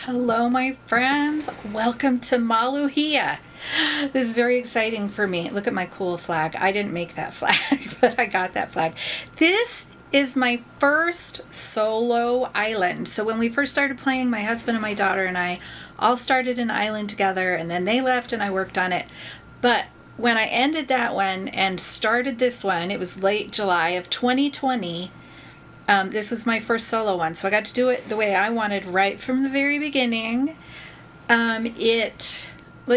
Hello, my friends. Welcome to Maluhia. This is very exciting for me. Look at my cool flag. I didn't make that flag, but I got that flag. This is my first solo island. So when we first started playing, my husband and my daughter and I all started an island together, and then they left and I worked on it. But when I ended that one and started this one, it was late July of 2020. This was my first solo one, so I got to do it the way I wanted right from the very beginning. Let's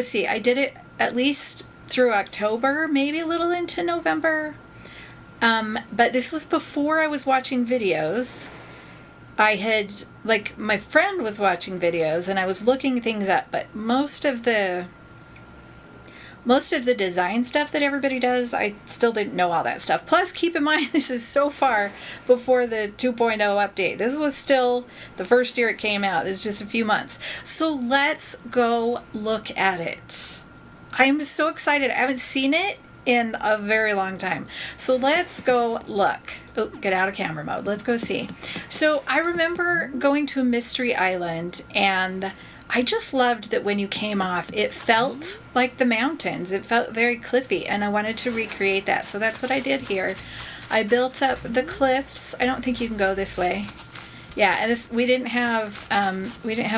see, I did it at least through October, maybe a little into November. But this was before I was watching videos. My friend was watching videos and I was looking things up, but most of the design stuff that everybody does, I still didn't know all that stuff. Plus, keep in mind, this is so far before the 2.0 update. This was still the first year it came out. It's just a few months. So let's go look at it. I'm so excited. I haven't seen it in a very long time. So let's go look. Oh, get out of camera mode. Let's go see. So I remember going to a mystery island, and I just loved that when you came off, it felt like the mountains. It felt very cliffy, and I wanted to recreate that. So that's what I did here. I built up the cliffs. I don't think you can go this way. Yeah, and we didn't have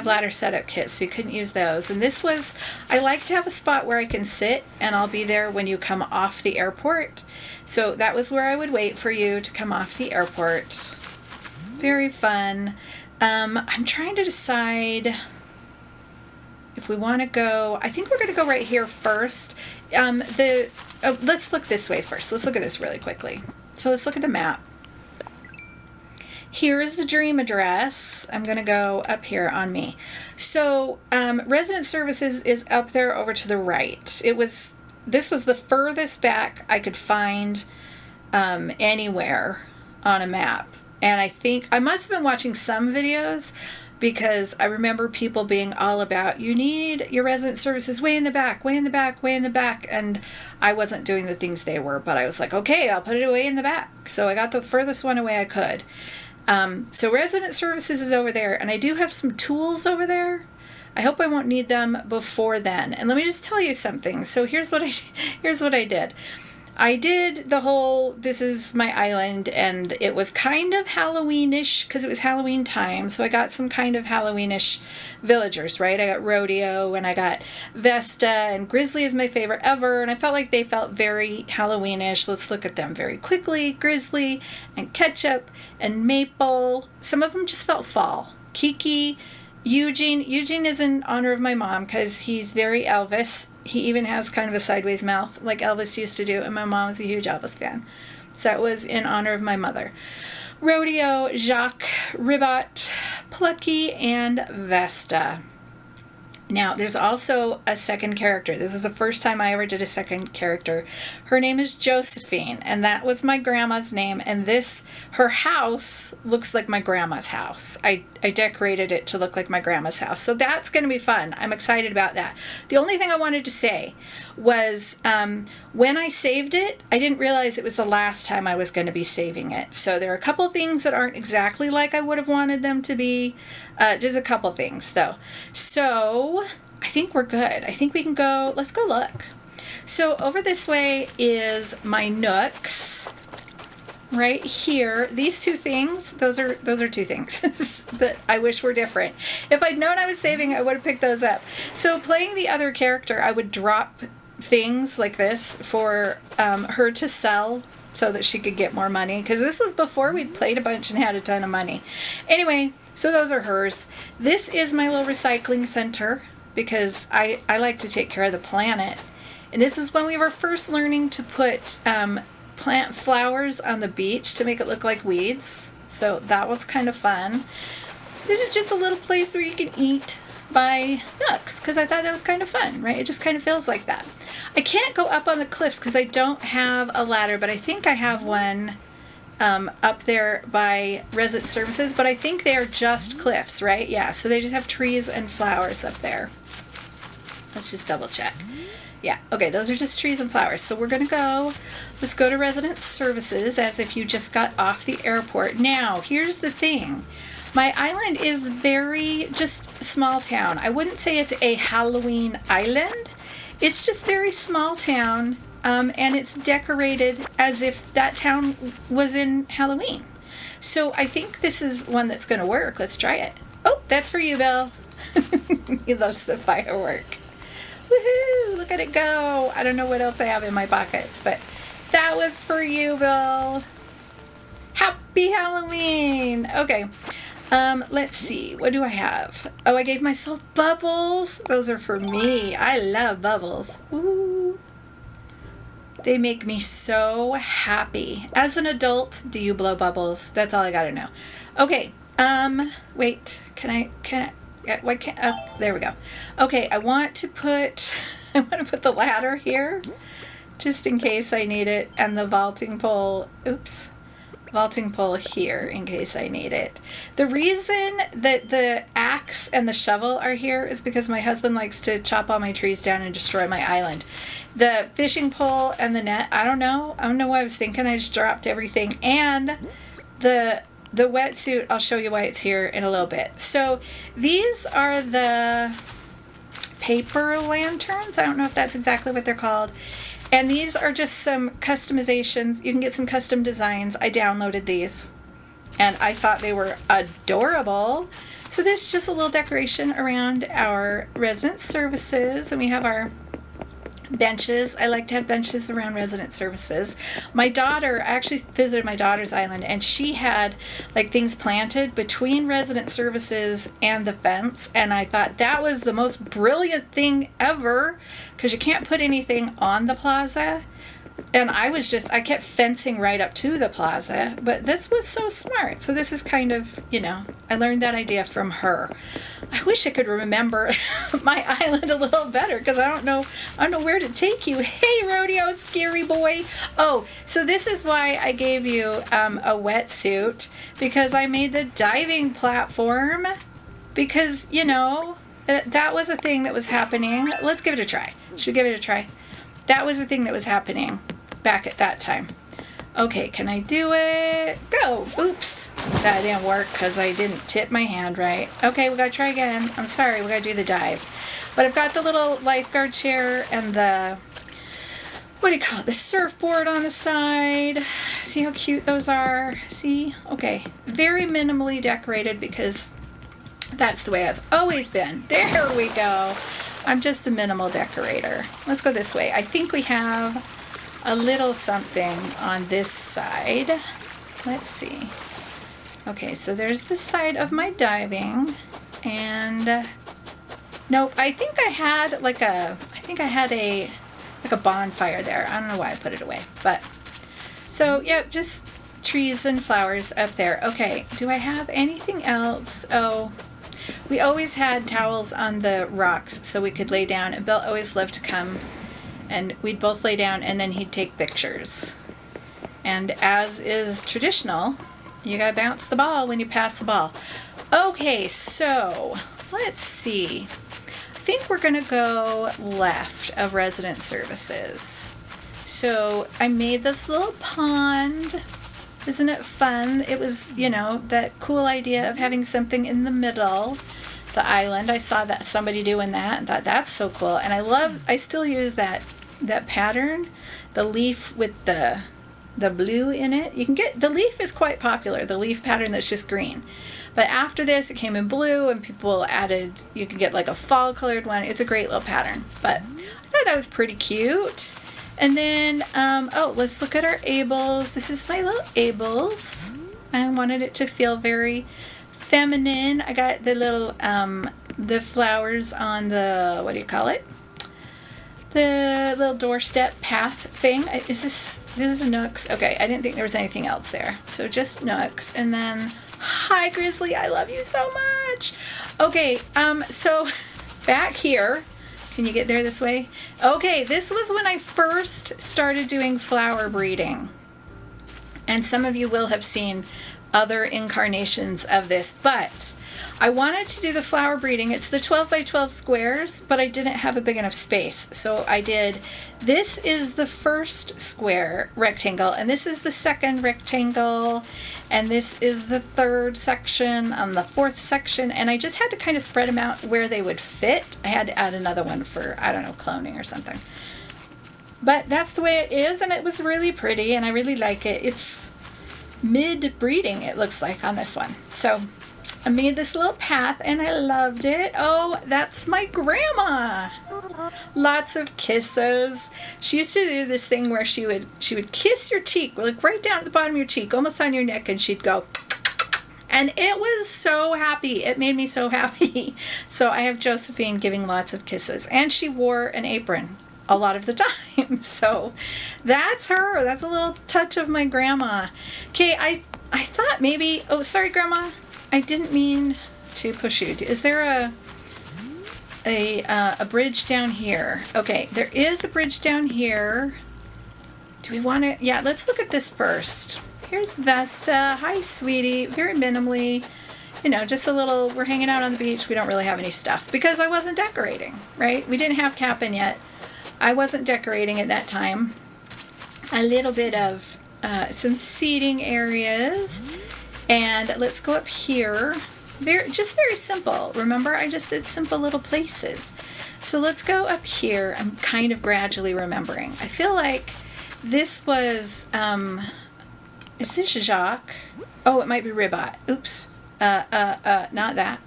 ladder setup kits, so you couldn't use those. And I like to have a spot where I can sit, and I'll be there when you come off the airport. So that was where I would wait for you to come off the airport. Very fun. I'm trying to decide if we want to go. I think we're going to go right here first. Let's look this way first. Let's look at this really quickly. So let's look at the map. Here is the dream address. I'm going to go up here on me. So resident services is up there over to the right. This was the furthest back I could find anywhere on a map. And I think I must have been watching some videos, because I remember people being all about, you need your resident services way in the back, way in the back, way in the back. And I wasn't doing the things they were, but I was like, okay, I'll put it away in the back. So I got the furthest one away I could. So resident services is over there, and I do have some tools over there. I hope I won't need them before then. And let me just tell you something. So here's what I did. I did this is my island, and it was kind of Halloweenish because it was Halloween time. So I got some kind of Halloweenish villagers, right? I got Rodeo, and I got Vesta, and Grizzly is my favorite ever. And I felt like they felt very Halloweenish. Let's look at them very quickly. Grizzly and Ketchup and Maple. Some of them just felt fall. Kiki, Eugene is in honor of my mom because he's very Elvis. He even has kind of a sideways mouth like Elvis used to do, and my mom was a huge Elvis fan. So that was in honor of my mother. Rodeo, Jacques, Ribot, Plucky, and Vesta. Now, there's also a second character. This is the first time I ever did a second character. Her name is Josephine, and that was my grandma's name. And her house looks like my grandma's house. I decorated it to look like my grandma's house. So that's going to be fun. I'm excited about that. The only thing I wanted to say was when I saved it, I didn't realize it was the last time I was going to be saving it. So there are a couple things that aren't exactly like I would have wanted them to be. Just a couple things, though. So I think we're good. I think we can go. Let's go look. So over this way is my nooks. Right here, these two things, those are two things that I wish were different. If I'd known I was saving, I would have picked those up. So playing the other character, I would drop things like this for her to sell so that she could get more money, because this was before we'd played a bunch and had a ton of money. Anyway, so those are hers. This is my little recycling center, because I like to take care of the planet. And this was when we were first learning to put plant flowers on the beach to make it look like weeds. So that was kind of fun. This is just a little place where you can eat by nooks, because I thought that was kind of fun, right? It just kind of feels like that. I can't go up on the cliffs because I don't have a ladder, but I think I have one up there by resident services, but I think they are just cliffs, right? Yeah, so they just have trees and flowers up there. Let's just double check. Yeah, okay, those are just trees and flowers. So let's go to resident services as if you just got off the airport. Now, here's the thing. My island is very just small town. I wouldn't say it's a Halloween island. It's just very small town, and it's decorated as if that town was in Halloween. So I think this is one that's going to work. Let's try it. Oh, that's for you, Bill. He loves the firework. Woohoo! Look at it go. I don't know what else I have in my pockets, but that was for you, Bill. Happy Halloween. Okay. Let's see. What do I have? Oh, I gave myself bubbles. Those are for me. I love bubbles. Ooh. They make me so happy. As an adult, do you blow bubbles? That's all I gotta know. Okay. Wait. Why can't? Oh, there we go. Okay. I want to put the ladder here, just in case I need it, and the vaulting pole. Oops. Vaulting pole here in case I need it. The reason that the axe and the shovel are here is because my husband likes to chop all my trees down and destroy my island. The fishing pole and the net, I don't know what I was thinking. I just dropped everything. And the wetsuit, I'll show you why it's here in a little bit. So these are the paper lanterns. I don't know if that's exactly what they're called. And these are just some customizations. You can get some custom designs. I downloaded these, and I thought they were adorable. So this is just a little decoration around our resident services, and we have our benches. I like to have benches around resident services. I actually visited my daughter's island, and she had like things planted between resident services and the fence, and I thought that was the most brilliant thing ever, because you can't put anything on the plaza. And I kept fencing right up to the plaza, but this was so smart. So this is kind of, I learned that idea from her. I wish I could remember my island a little better, because I don't know where to take you. Hey, rodeo scary boy. Oh, so this is why I gave you a wetsuit, because I made the diving platform, because, that was a thing that was happening. Let's give it a try. Should we give it a try? That was the thing that was happening back at that time. Okay, can I do it? Go! Oops. That didn't work because I didn't tip my hand right. Okay, we gotta try again. I'm sorry, we gotta do the dive. But I've got the little lifeguard chair and the, the surfboard on the side. See how cute those are? See? Okay. Very minimally decorated, because that's the way I've always been. There we go. I'm just a minimal decorator. Let's go this way. I think we have a little something on this side. Let's see. Okay, so there's the side of my diving, and nope, I think I had a bonfire there. I don't know why I put it away, but so yep, just trees and flowers up there. Okay, do I have anything else? Oh, we always had towels on the rocks so we could lay down, and Bill always loved to come, and we'd both lay down, and then he'd take pictures. And as is traditional, you gotta bounce the ball when you pass the ball. Okay, so let's see. I think we're gonna go left of resident services. So I made this little pond. Isn't it fun? It was, that cool idea of having something in the middle, the island. I saw that somebody doing that and thought that's so cool. And I still use that pattern, the leaf with the blue in it. You can get, the leaf is quite popular, the leaf pattern that's just green. But after this, it came in blue, and people added, you can get like a fall colored one. It's a great little pattern. But I thought that was pretty cute. And then, let's look at our ables. This is my little ables. I wanted it to feel very feminine. I got the little, the flowers on the, the little doorstep path thing. This is nooks. Okay, I didn't think there was anything else there. So just nooks. And then, hi, Grizzly. I love you so much. Okay, so back here. Can you get there this way? Okay, this was when I first started doing flower breeding. And some of you will have seen other incarnations of this, but I wanted to do the flower breeding. It's the 12 by 12 squares, but I didn't have a big enough space. So I did, this is the first square rectangle, and this is the second rectangle, and this is the third section and the fourth section, and I just had to kind of spread them out where they would fit. I had to add another one for, I don't know, cloning or something. But that's the way it is, and it was really pretty, and I really like it. It's mid-breeding, it looks like, on this one. So I made this little path, and I loved it. Oh, that's my grandma. Lots of kisses. She used to do this thing where she would kiss your cheek, like right down at the bottom of your cheek, almost on your neck, and she'd go, and it was so happy. It made me so happy. So I have Josephine giving lots of kisses, and she wore an apron a lot of the time. So that's her. That's a little touch of my grandma. Okay, I thought maybe, oh, sorry, Grandma. I didn't mean to push you. Is there a bridge down here? Okay, there is a bridge down here. Do we want to? Yeah, let's look at this first. Here's Vesta. Hi, sweetie. Very minimally, you know, just a little, we're hanging out on the beach. We don't really have any stuff because I wasn't decorating, right? We didn't have Cap'n yet. I wasn't decorating at that time. A little bit of some seating areas. And let's go up here. Just very simple. Remember, I just did simple little places. So let's go up here. I'm kind of gradually remembering. I feel like this was, is this Jacques? Oh, it might be Ribat. Oops. Not that.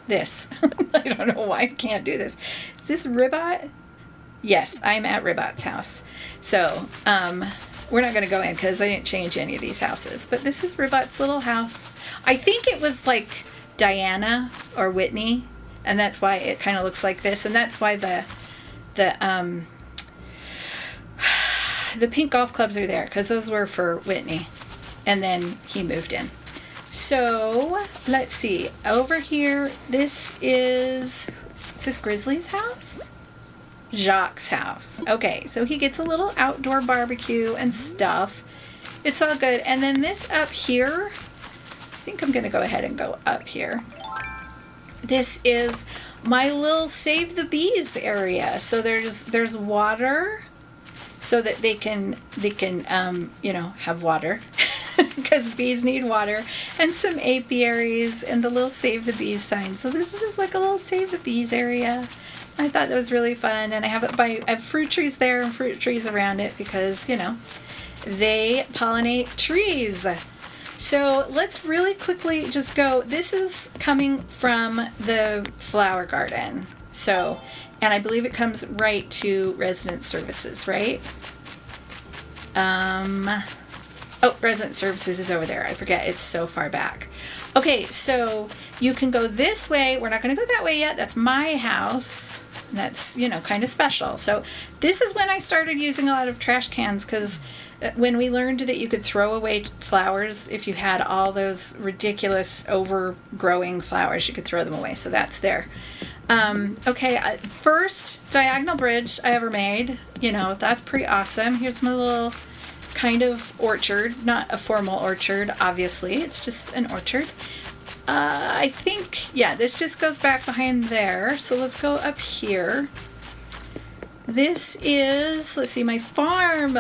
This. I don't know why I can't do this. Is this Ribat? Yes, I'm at Ribat's house. So, we're not going to go in because I didn't change any of these houses. But this is Ribat's little house. I think it was like Diana or Whitney, and that's why it kind of looks like this. And that's why the pink golf clubs are there, because those were for Whitney. And then he moved in. So, let's see. Over here, is this Grizzly's house? Jacques' house. Okay, so he gets a little outdoor barbecue and stuff. It's all good. And then this up here, I think I'm going to go ahead and go up here. This is my little Save the Bees area. So there's water so that they can you know, have water because bees need water, and some apiaries and the little Save the Bees sign. So this is just like a little Save the Bees area. I thought that was really fun, and I have fruit trees there and fruit trees around it because, you know, they pollinate trees. So let's really quickly just go. This is coming from the flower garden. So, and I believe it comes right to resident services, right? Oh, resident services is over there. I forget. It's so far back. Okay, so you can go this way. We're not going to go that way yet. That's my house. That's, you know, kind of special. So this is when I started using a lot of trash cans, because when we learned that you could throw away flowers, if you had all those ridiculous overgrowing flowers, you could throw them away. So that's there. Okay, first diagonal bridge I ever made. You know, that's pretty awesome. Here's my little kind of orchard. Not a formal orchard, obviously. It's just an orchard. I think, yeah, this just goes back behind there. So let's go up here. This is, let's see, my farm.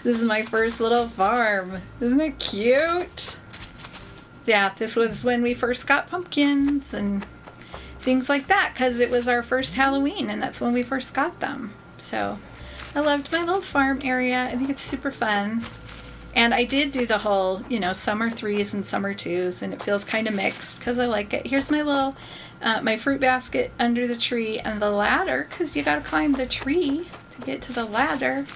This is my first little farm. Isn't it cute? Yeah, this was when we first got pumpkins and things like that, because it was our first Halloween, and that's when we first got them. So I loved my little farm area. I think it's super fun. And I did do the whole, you know, summer 3s and summer 2s, and it feels kind of mixed because I like it. Here's my little, my fruit basket under the tree and the ladder, because you got to climb the tree to get to the ladder.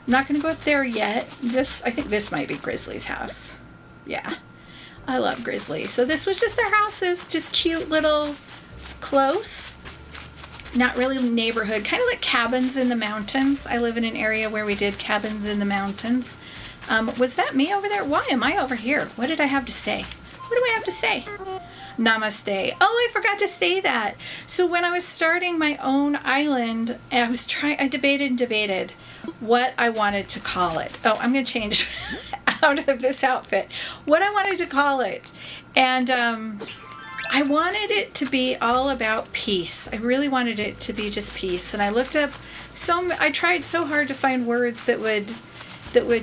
I'm not going to go up there yet. I think this might be Grizzly's house. Yeah, I love Grizzly. So this was just their houses, just cute little close. Not really neighborhood, kind of like cabins in the mountains. I live in an area where we did cabins in the mountains. Was that me over there? Why am I over here? What did I have to say? What do I have to say? Namaste. Oh, I forgot to say that. So when I was starting my own island, I debated what I wanted to call it. Oh, I'm going to change out of this outfit. What I wanted to call it. And I wanted it to be all about peace. I really wanted it to be just peace. And I looked up I tried so hard to find words that would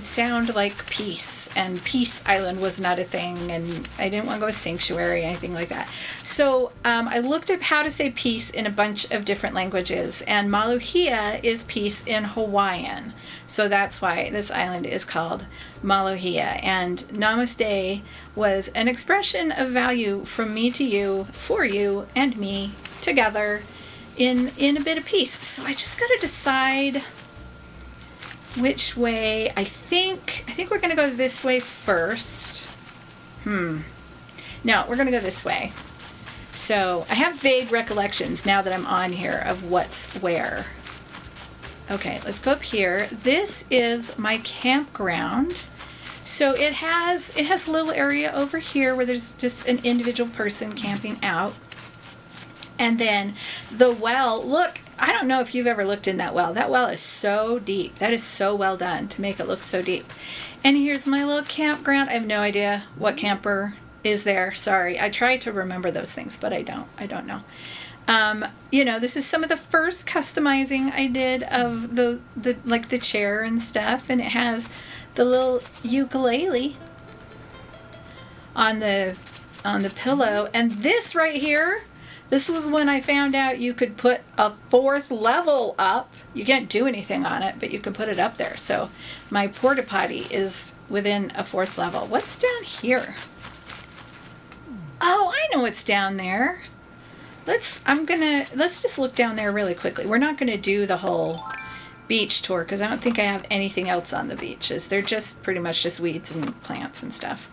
sound like peace, and Peace Island was not a thing, and I didn't want to go with sanctuary or anything like that. So I looked up how to say peace in a bunch of different languages, and Maluhia is peace in Hawaiian. So that's why this island is called Maluhia. And Namaste was an expression of value from me to you, for you and me together in a bit of peace. So I just got to decide which way. I think we're going to go this way first. No, we're going to go this way. So I have vague recollections now that I'm on here of what's where. Okay, let's go up here. This is my campground. So it has a little area over here where there's just an individual person camping out. And then the well, look, I don't know if you've ever looked in that well. That well is so deep. That is so well done to make it look so deep. And here's my little campground. I have no idea what camper is there. Sorry. I try to remember those things, but I don't know. This is some of the first customizing I did of the chair and stuff. And it has the little ukulele on the pillow. And this right here, this was when I found out you could put a 4th level up. You can't do anything on it, but you can put it up there. So my porta potty is within a 4th level. What's down here? Oh, I know what's down there. Let's just look down there really quickly. We're not going to do the whole beach tour because I don't think I have anything else on the beaches. They're just pretty much just weeds and plants and stuff.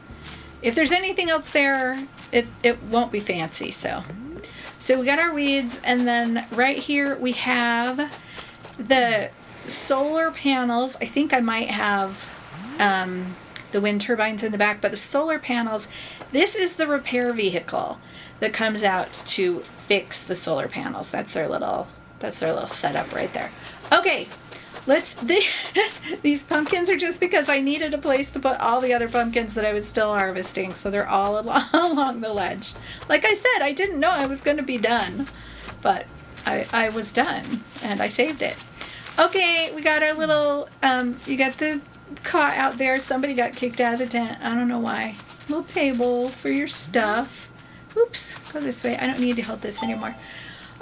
If there's anything else there, it won't be fancy, So we got our weeds, and then right here we have the solar panels. I think I might have the wind turbines in the back, but the solar panels, this is the repair vehicle that comes out to fix the solar panels. That's their little setup right there. Okay, these pumpkins are just because I needed a place to put all the other pumpkins that I was still harvesting, so they're all along the ledge. Like I said, I didn't know I was going to be done, but I was done, and I saved it. Okay, we got our little, you got the cot out there. Somebody got kicked out of the tent. I don't know why. Little table for your stuff. Oops, go this way. I don't need to hold this anymore.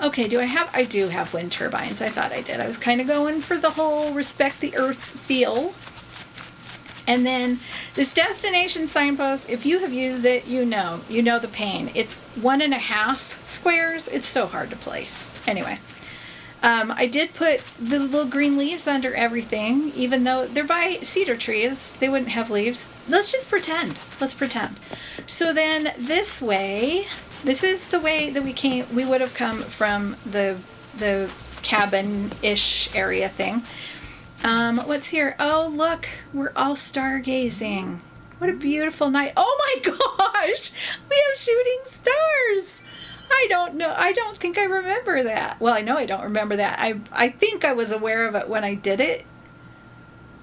Okay, I do have wind turbines. I thought I did. I was kind of going for the whole respect the earth feel. And then this destination signpost, if you have used it, you know the pain. It's 1.5 squares. It's so hard to place. Anyway, I did put the little green leaves under everything, even though they're by cedar trees. They wouldn't have leaves. Let's just pretend. Let's pretend. So then this way, this is the way that we would have come from the cabin-ish area thing. What's here? Oh, look, we're all stargazing. What a beautiful night. Oh my gosh, we have shooting stars. I don't know. I don't think I remember that. Well, I know I don't remember that. I think I was aware of it when I did it.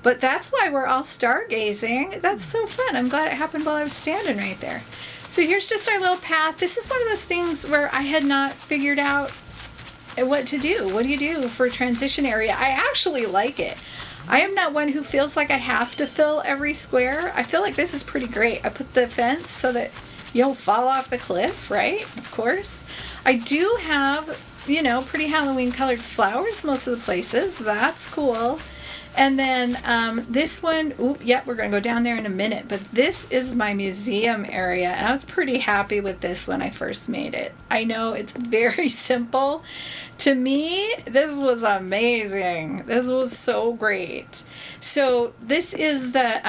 But that's why we're all stargazing. That's so fun. I'm glad it happened while I was standing right there. So here's just our little path. This is one of those things where I had not figured out what to do. What do you do for a transition area? I actually like it. I am not one who feels like I have to fill every square. I feel like this is pretty great. I put the fence so that you don't fall off the cliff, right? Of course. I do have, pretty Halloween colored flowers most of the places. That's cool. And then this one, we're going to go down there in a minute, but this is my museum area. And I was pretty happy with this when I first made it. I know it's very simple. To me, this was amazing. This was so great. So this is the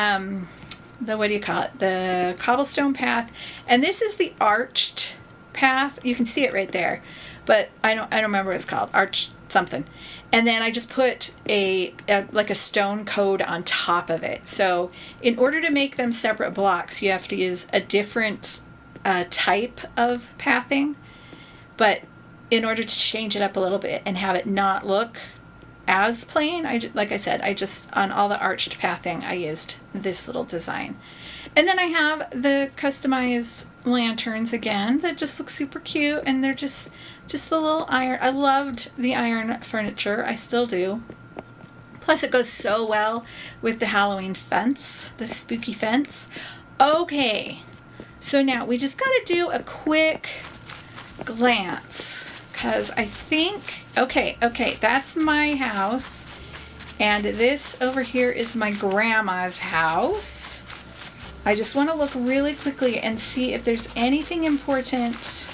what do you call it? The cobblestone path. And this is the arched path. You can see it right there. But I don't remember what it's called. Arch something. And then I just put a stone code on top of it. So in order to make them separate blocks, you have to use a different type of pathing. But in order to change it up a little bit and have it not look as plain, like I said, on all the arched pathing, I used this little design. And then I have the customized lanterns again that just look super cute, and they're just the little iron. I loved the iron furniture. I still do. Plus, it goes so well with the Halloween fence, the spooky fence. Okay, so now we just got to do a quick glance, because I think, okay, that's my house, and this over here is my grandma's house. I just want to look really quickly and see if there's anything important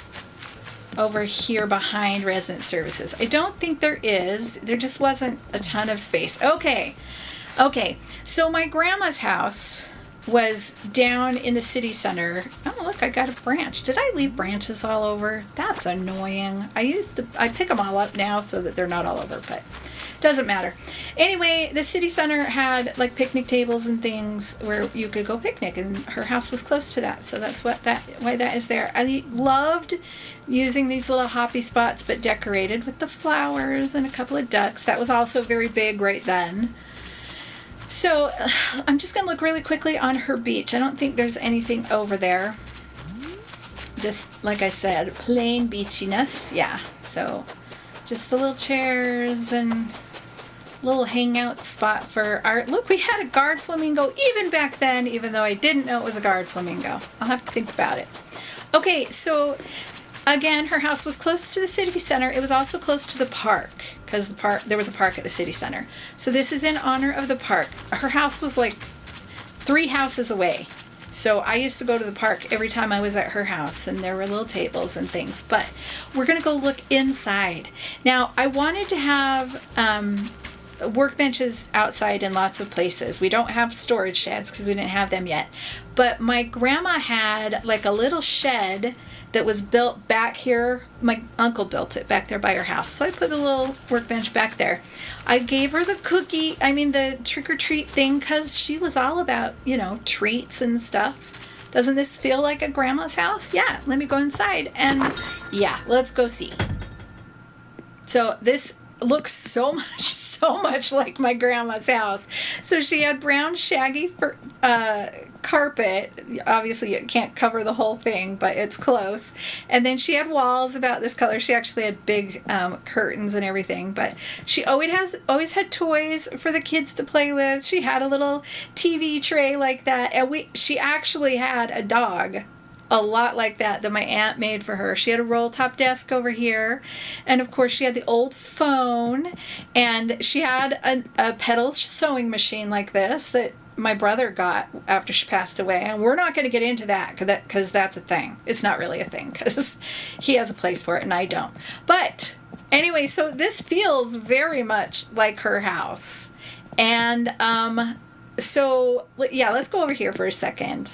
over here behind resident services. I don't think there is. There just wasn't a ton of space. Okay, so my grandma's house was down in the city center. Oh, look, I got a branch. Did I leave branches all over? That's annoying. I pick them all up now so that they're not all over, but doesn't matter. Anyway, the city center had like picnic tables and things where you could go picnic, and her house was close to that, so that's why that is there. I loved using these little hoppy spots, but decorated with the flowers and a couple of ducks. That was also very big right then. So I'm just going to look really quickly on her beach. I don't think there's anything over there. Just like I said, plain beachiness. Yeah, so just the little chairs and little hangout spot for our... Look, we had a guard flamingo even back then, even though I didn't know it was a guard flamingo. I'll have to think about it. Okay, so again, her house was close to the city center. It was also close to the park, because there was a park at the city center. So this is in honor of the park. Her house was like 3 houses away. So I used to go to the park every time I was at her house, and there were little tables and things. But we're going to go look inside. Now, I wanted to have workbenches outside in lots of places. We don't have storage sheds because we didn't have them yet. But my grandma had like a little shed that was built back here. My uncle built it back there by her house. So I put the little workbench back there. I gave her the trick-or-treat thing, because she was all about, treats and stuff. Doesn't this feel like a grandma's house? Yeah, let me go inside, and yeah, let's go see. So this looks so much like my grandma's house. So she had brown shaggy carpet. Obviously you can't cover the whole thing, but it's close. And then she had walls about this color. She actually had big curtains and everything, but she always had toys for the kids to play with. She had a little TV tray like that, and she actually had a dog a lot like that my aunt made for her. She had a roll-top desk over here, and of course she had the old phone, and she had a pedal sewing machine like this that my brother got after she passed away, and we're not going to get into that because that's a thing. It's not really a thing because he has a place for it and I don't. But anyway, so this feels very much like her house, and so yeah, let's go over here for a second.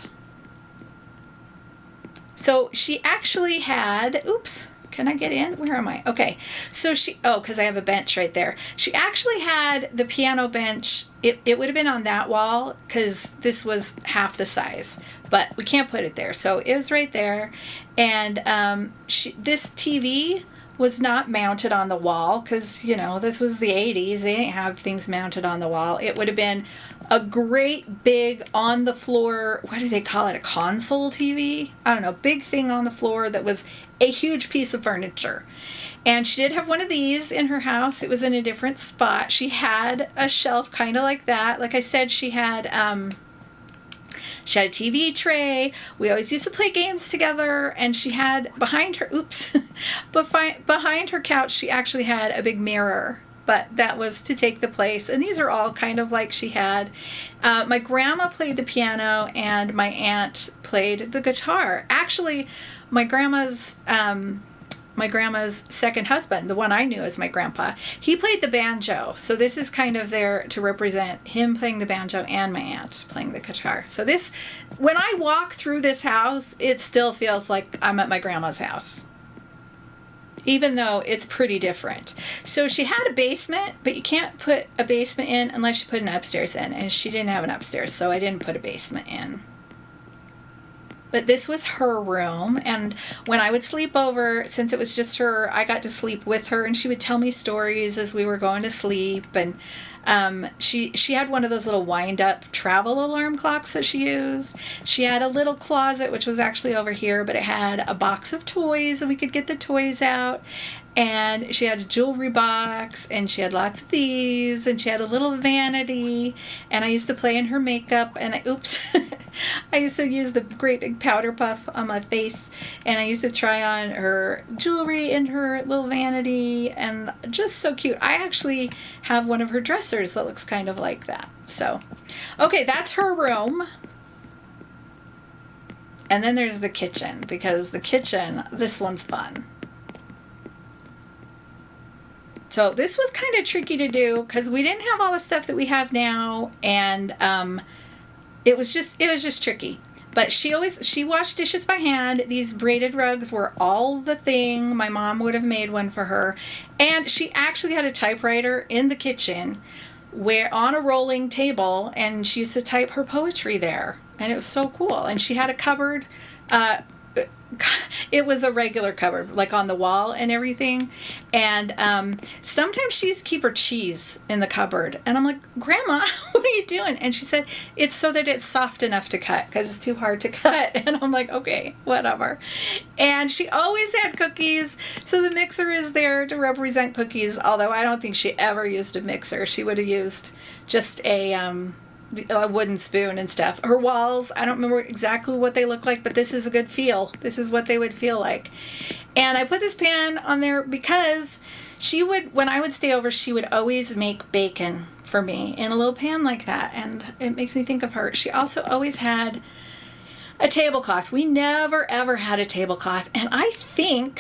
So she actually had, oops, can I get in? Where am I? Okay. So because I have a bench right there. She actually had the piano bench. It would have been on that wall because this was half the size, but we can't put it there. So it was right there. And this TV was not mounted on the wall because, this was the 80s. They didn't have things mounted on the wall. It would have been a great big on the floor, what do they call it, a console TV? I don't know, big thing on the floor that was a huge piece of furniture. And she did have one of these in her house. It was in a different spot. She had a shelf kind of like that. Like I said, she had a TV tray. We always used to play games together, and she had behind her couch, she actually had a big mirror. But that was to take the place. And these are all kind of like she had. My grandma played the piano, and my aunt played the guitar. Actually, my grandma's second husband, the one I knew as my grandpa, he played the banjo. So this is kind of there to represent him playing the banjo and my aunt playing the guitar. So when I walk through this house, it still feels like I'm at my grandma's house, even though it's pretty different. So she had a basement, but you can't put a basement in unless you put an upstairs in, and she didn't have an upstairs, so I didn't put a basement in. But this was her room, and when I would sleep over, since it was just her, I got to sleep with her, and she would tell me stories as we were going to sleep. And she had one of those little wind-up travel alarm clocks that she used. She had a little closet, which was actually over here, but it had a box of toys, and we could get the toys out. And she had a jewelry box, and she had lots of these, and she had a little vanity, and I used to play in her makeup, and I used to use the great big powder puff on my face, and I used to try on her jewelry in her little vanity, and just so cute. I actually have one of her dressers that looks kind of like that. So, okay, that's her room. And then there's the kitchen, because the kitchen, this one's fun. So this was kind of tricky to do because we didn't have all the stuff that we have now, and it was just tricky. But she washed dishes by hand. These braided rugs were all the thing. My mom would have made one for her, and she actually had a typewriter in the kitchen, where on a rolling table, and she used to type her poetry there, and it was so cool. And she had a cupboard. It was a regular cupboard, like on the wall and everything. And sometimes she used to keep her cheese in the cupboard. And I'm like, Grandma, what are you doing? And she said, it's so that it's soft enough to cut, because it's too hard to cut. And I'm like, okay, whatever. And she always had cookies. So the mixer is there to represent cookies, although I don't think she ever used a mixer. She would have used just a wooden spoon and stuff. Her walls, I don't remember exactly what they look like, but this is a good feel. This is what they would feel like. And I put this pan on there because when I would stay over, she would always make bacon for me in a little pan like that. And it makes me think of her. She also always had a tablecloth. We never, ever had a tablecloth. And I think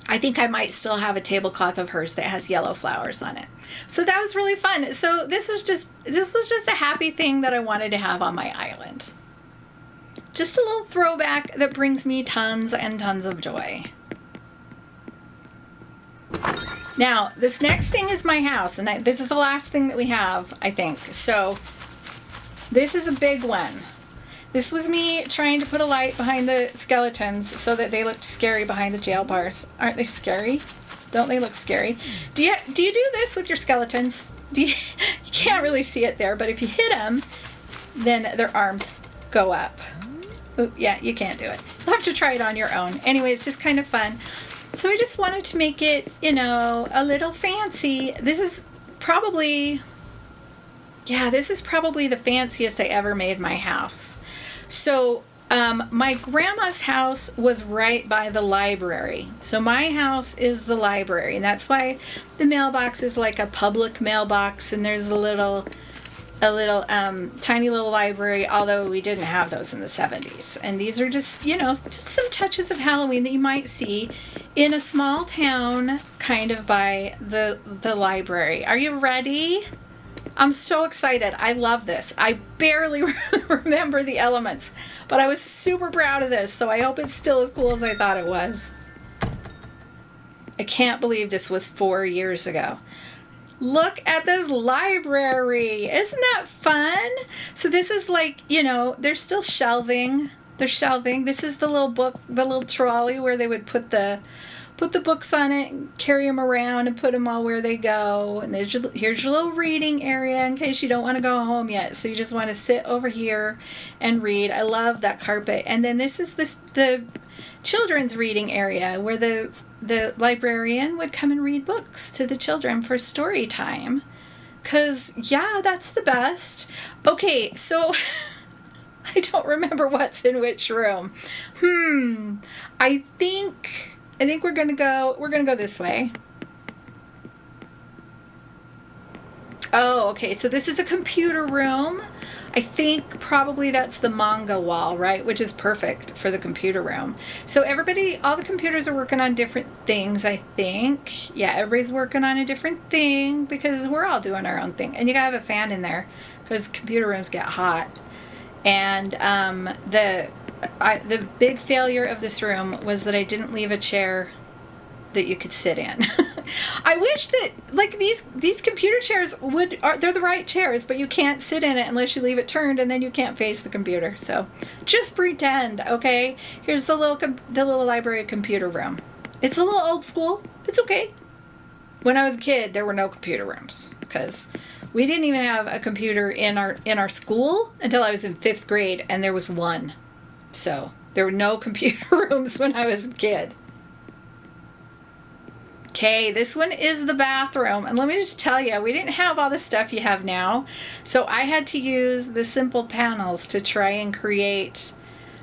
I might still have a tablecloth of hers that has yellow flowers on it. So that was really fun. So this was just a happy thing that I wanted to have on my island. Just a little throwback that brings me tons and tons of joy. Now, this next thing is my house, and this is the last thing that we have, I think. So this is a big one. This was me trying to put a light behind the skeletons so that they looked scary behind the jail bars. Aren't they scary? Don't they look scary? Do you do this with your skeletons? You can't really see it there, but if you hit them, then their arms go up. Ooh, yeah, you can't do it. You'll have to try it on your own. Anyway, it's just kind of fun. So I just wanted to make it, a little fancy. This is probably the fanciest I ever made my house. So my grandma's house was right by the library. So my house is the library, and that's why the mailbox is like a public mailbox, and there's a little tiny little library, although we didn't have those in the 70s. And these are just some touches of Halloween that you might see in a small town kind of by the library. Are you ready? I'm so excited. I love this. I barely remember the elements, but I was super proud of this, so I hope it's still as cool as I thought it was. I can't believe this was 4 years ago. Look at this library. Isn't that fun? So this is like, there's still shelving. There's shelving. This is the little trolley where they would put the books on it and carry them around and put them all where they go. And here's your little reading area in case you don't want to go home yet. So you just want to sit over here and read. I love that carpet. And then this is the children's reading area where the librarian would come and read books to the children for story time. 'Cause, yeah, that's the best. Okay, so I don't remember what's in which room. I think we're gonna go this way. Oh, okay, so this is a computer room. I think probably that's the manga wall, right? Which is perfect for the computer room. So all the computers are working on different things, I think. Yeah, everybody's working on a different thing because we're all doing our own thing. And you gotta have a fan in there because computer rooms get hot. And the big failure of this room was that I didn't leave a chair that you could sit in. I wish that like these computer chairs they're the right chairs, but you can't sit in it unless you leave it turned, and then you can't face the computer. So just pretend, okay? Here's the little library computer room. It's a little old school. It's okay. When I was a kid, there were no computer rooms because we didn't even have a computer in our school until I was in 5th grade, and there was one. So there were no computer rooms when I was a kid. Okay, this one is the bathroom. And let me just tell you, we didn't have all the stuff you have now. So I had to use the simple panels to try and create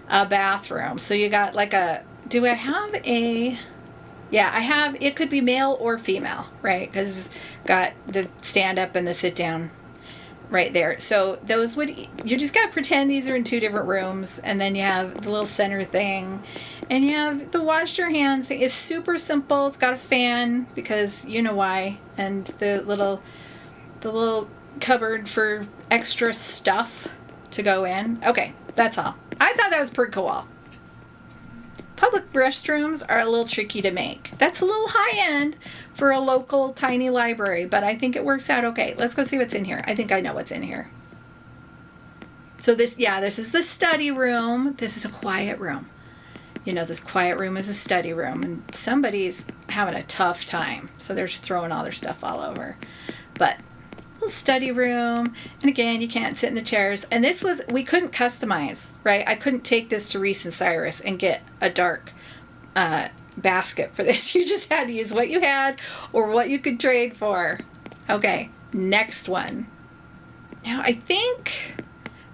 a bathroom. So you got like do I have a... Yeah, I have, it could be male or female, right? Because it's got the stand up and the sit down right there. So those you just got to pretend these are in 2 different rooms. And then you have the little center thing. And you have the wash your hands thing. It's super simple. It's got a fan because you know why. And the little cupboard for extra stuff to go in. Okay, that's all. I thought that was pretty cool. Public restrooms are a little tricky to make. That's a little high end for a local tiny library, but I think it works out okay. Let's go see what's in here. I think I know what's in here. So this is the study room. This is a quiet room. You know, this quiet room is a study room, and somebody's having a tough time, so they're just throwing all their stuff all over. But little study room, and again, you can't sit in the chairs. And we couldn't customize, right? I couldn't take this to Reese and Cyrus and get a dark basket for this. You just had to use what you had or what you could trade for. Okay, next one. Now I think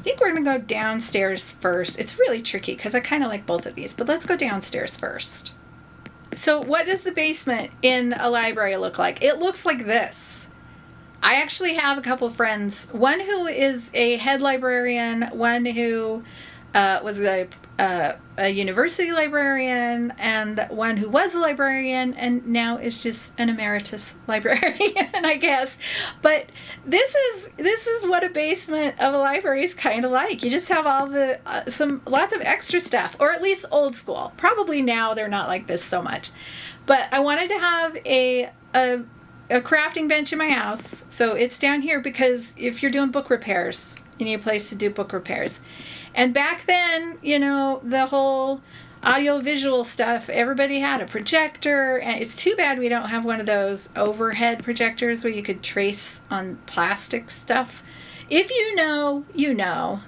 we're going to go downstairs first. It's really tricky because I kind of like both of these, but let's go downstairs first. So what does the basement in a library look like? It looks like this. I actually have a couple of friends, one who is a head librarian, one who was a university librarian, and one who was a librarian and now is just an emeritus librarian, I guess. But this is what a basement of a library is kind of like. You just have all the lots of extra stuff, or at least old school. Probably now they're not like this so much. But I wanted to have a crafting bench in my house, so it's down here because if you're doing book repairs, you need a place to do book repairs. And back then, you know, the whole audio-visual stuff, everybody had a projector, and it's too bad we don't have one of those overhead projectors where you could trace on plastic stuff. If you know, you know.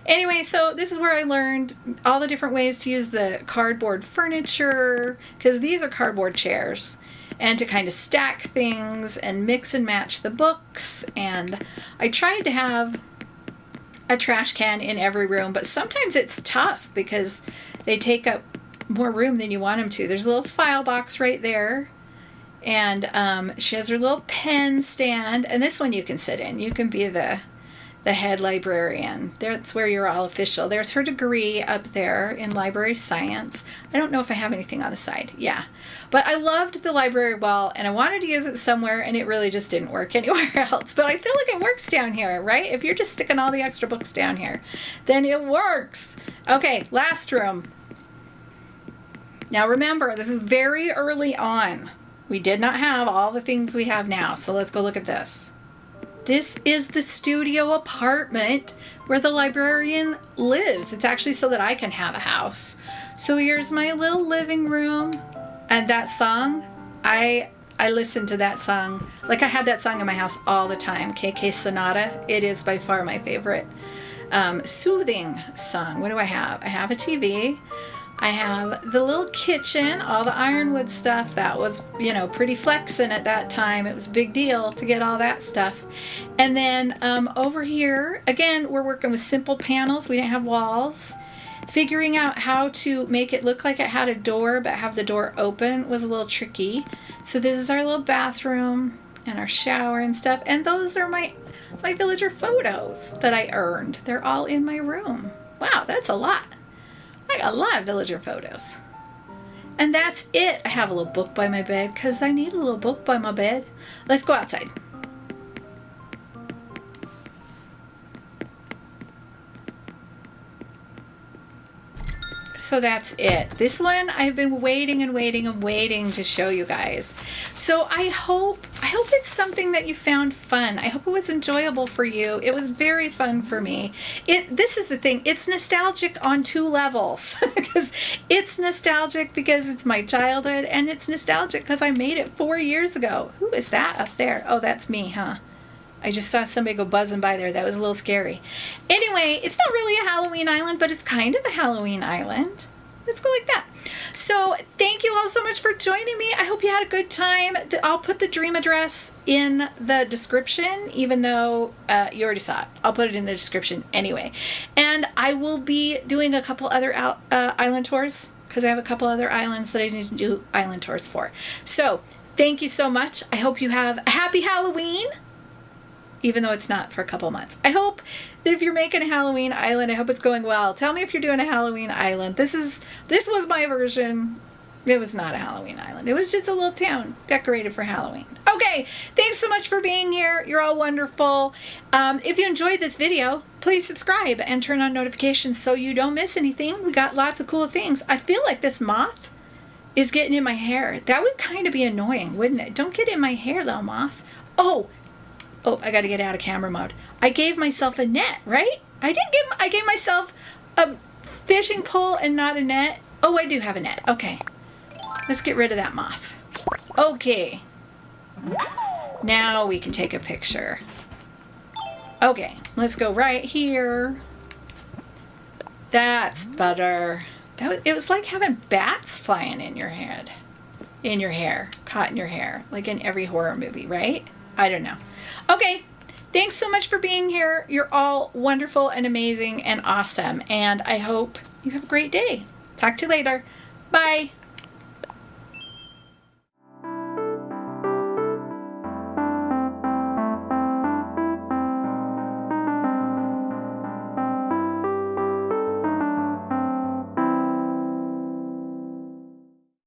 Anyway, so this is where I learned all the different ways to use the cardboard furniture, because these are cardboard chairs, and to kind of stack things and mix and match the books. And I tried to have a trash can in every room, but sometimes it's tough because they take up more room than you want them to. There's a little file box right there, and she has her little pen stand, and this one you can sit in. You can be the head librarian. That's where you're all official. There's her degree up there in library science. I don't know if I have anything on the side. Yeah. But I loved the library wall, and I wanted to use it somewhere, and it really just didn't work anywhere else. But I feel like it works down here, right? If you're just sticking all the extra books down here, then it works. Okay, last room. Now remember, this is very early on. We did not have all the things we have now. So let's go look at this. This is the studio apartment where the librarian lives. It's actually so that I can have a house. So here's my little living room. And that song, I listened to that song. Like I had that song in my house all the time. KK Sonata. It is by far my favorite soothing song. What do I have? I have a TV. I have the little kitchen, all the ironwood stuff. That was, you know, pretty flexing at that time. It was a big deal to get all that stuff. And then over here, again, we're working with simple panels. We didn't have walls. Figuring out how to make it look like it had a door but have the door open was a little tricky. So this is our little bathroom and our shower and stuff. And those are my villager photos that I earned. They're all in my room. Wow, that's a lot. I got a lot of villager photos. And that's it. I have a little book by my bed because I need a little book by my bed. Let's go outside. So that's it. This one I've been waiting and waiting and waiting to show you guys. So I hope it's something that you found fun. I hope it was enjoyable for you. It was very fun for me. This is the thing. It's nostalgic on two levels. Because it's nostalgic because it's my childhood, and it's nostalgic because I made it 4 years ago. Who is that up there? Oh, that's me, huh? I just saw somebody go buzzing by there. That was a little scary. Anyway, it's not really a Halloween island, but it's kind of a Halloween island. Let's go like that. So thank you all so much for joining me. I hope you had a good time. I'll put the dream address in the description, even though you already saw it. I'll put it in the description anyway. And I will be doing a couple other island tours, because I have a couple other islands that I need to do island tours for. So thank you so much. I hope you have a happy Halloween, even though it's not for a couple months. I hope that if you're making a Halloween island, I hope it's going well. Tell me if you're doing a Halloween island. This was my version. It was not a Halloween island. It was just a little town decorated for Halloween. Okay, thanks so much for being here. You're all wonderful. If you enjoyed this video, please subscribe and turn on notifications so you don't miss anything. We got lots of cool things. I feel like this moth is getting in my hair. That would kind of be annoying, wouldn't it? Don't get in my hair, little moth. Oh, I got to get out of camera mode. I gave myself a net, right? I gave myself a fishing pole and not a net. Oh, I do have a net. Okay. Let's get rid of that moth. Okay. Now we can take a picture. Okay. Let's go right here. That's better. It was like having bats flying in your head. In your hair. Caught in your hair. Like in every horror movie, right? I don't know. Okay, thanks so much for being here. You're all wonderful and amazing and awesome. And I hope you have a great day. Talk to you later. Bye.